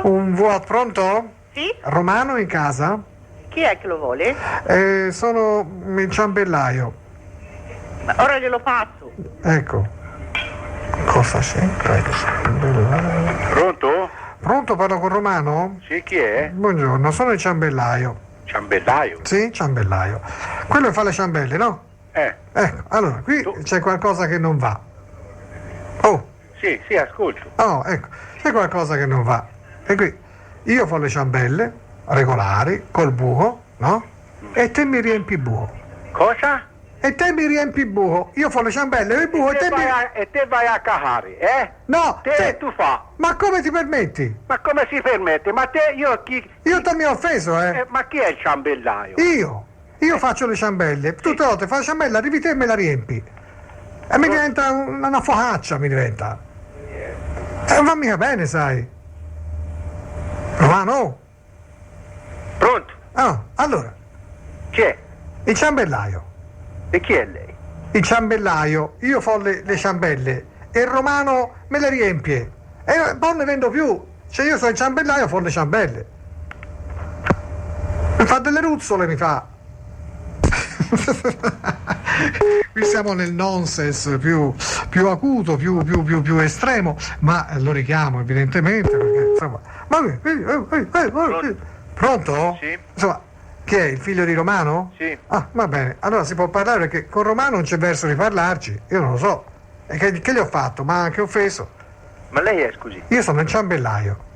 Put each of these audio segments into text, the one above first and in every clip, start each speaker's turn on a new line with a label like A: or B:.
A: Un vuoto, pronto?
B: Sì?
A: Romano in casa?
B: Chi è che lo vuole?
A: Sono il ciambellaio.
B: Ma ora glielo passo.
A: Ecco. Cosa sempre?
C: Pronto?
A: Pronto, parlo con Romano?
C: Sì, chi è?
A: Buongiorno, sono il ciambellaio.
C: Ciambellaio?
A: Sì, ciambellaio. Quello che fa le ciambelle, no? Ecco, allora, qui c'è qualcosa che non va. Oh,
C: Sì, ascolto.
A: oh, ecco, c'è qualcosa che non va. E qui, io fo le ciambelle, regolari, col buco, no? E te mi riempi il buco.
C: Cosa?
A: E te mi riempi il buco. Io fo le ciambelle, il buco, e te mi...
C: E te vai a cagare, eh?
A: No,
C: Te tu fa.
A: Ma come ti permetti?
C: Ma come si permette? Ma te, io chi...
A: Io ti mi ho offeso,
C: ma chi è il ciambellaio?
A: Io faccio le ciambelle, tutte le volte fai la ciambella, arrivi te e me la riempi. E mi diventa una focaccia, mi diventa. Non va mica bene, sai. Romano?
C: Pronto?
A: Allora,
C: Chi è?
A: il ciambellaio.
C: E chi è lei?
A: Il ciambellaio, io fo le ciambelle e il Romano me le riempie. E poi ne vendo più. Cioè io sono il ciambellaio, fo le ciambelle. Mi fa delle ruzzole, mi fa. Qui siamo nel nonsense più acuto, più estremo, ma lo richiamo evidentemente perché insomma. Pronto?
C: Sì.
A: Insomma, chi è? Il figlio di Romano?
C: Sì.
A: Ah, va bene, allora si può parlare perché con Romano non c'è verso di parlarci, io non lo so. E che gli ho fatto? Ma anche offeso.
C: Ma lei è, scusi?
A: Io sono il ciambellaio.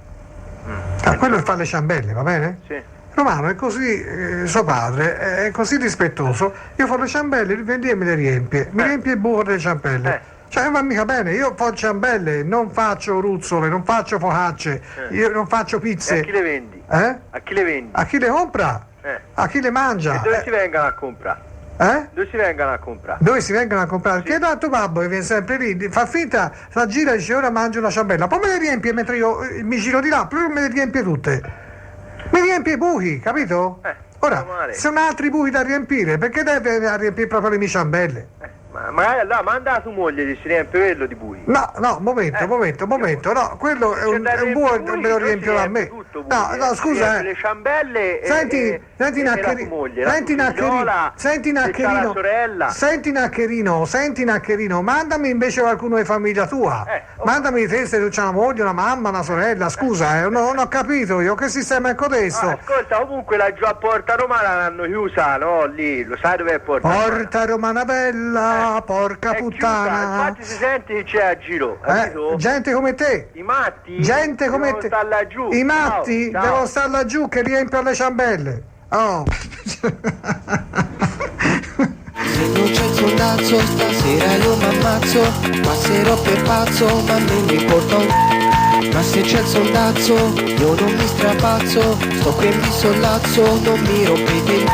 A: Quello che fa le ciambelle, va bene?
C: Sì.
A: Romano è così, suo padre è così rispettoso, io faccio le ciambelle, li vendi e me le riempie, mi riempie il buco delle ciambelle. Cioè non va mica bene, io faccio ciambelle, non faccio ruzzole, non faccio focacce, io non faccio pizze.
C: E a chi le vendi?
A: A
C: chi le vendi?
A: A chi le compra? A chi le mangia?
C: E dove si vengono a comprare? Dove si vengono a comprare?
A: Dove si vengono a comprare? Sì. Che tanto babbo che viene sempre lì, fa finta, la gira e dice ora mangio una ciambella, poi me le riempie mentre io mi giro di là, poi me le riempie tutte. Mi riempie i buchi, capito? Ora, sono altri buchi da riempire, perché deve riempire proprio le mie ciambelle?
C: Ma magari allora manda a tua moglie che si riempie quello di buchi.
A: No, momento, no, quello è un buco e me lo riempio a me. No, scusa,
C: le ciambelle
A: senti Naccherino, mandami invece qualcuno di famiglia tua. Mandami te se c'è una moglie, una mamma, una sorella, scusa, non ho capito io, che sistema è codesto?
C: Ascolta, comunque la giù a Porta Romana l'hanno chiusa, no? Lì, lo sai dove è
A: Porta Romana bella, porca puttana.
C: Chiusa. Infatti si sente che c'è a giro, capito?
A: Gente come te.
C: I matti?
A: Gente come te.
C: Devono star laggiù.
A: I matti
C: Ciao.
A: devono star laggiù che riempiono le ciambelle. Oh.
D: Se non c'è il sondazzo stasera io m'ammazzo, passerò per pazzo ma non mi importa ma se c'è il sondazzo io non mi strapazzo, sto qui e mi sollazzo, non mi rompete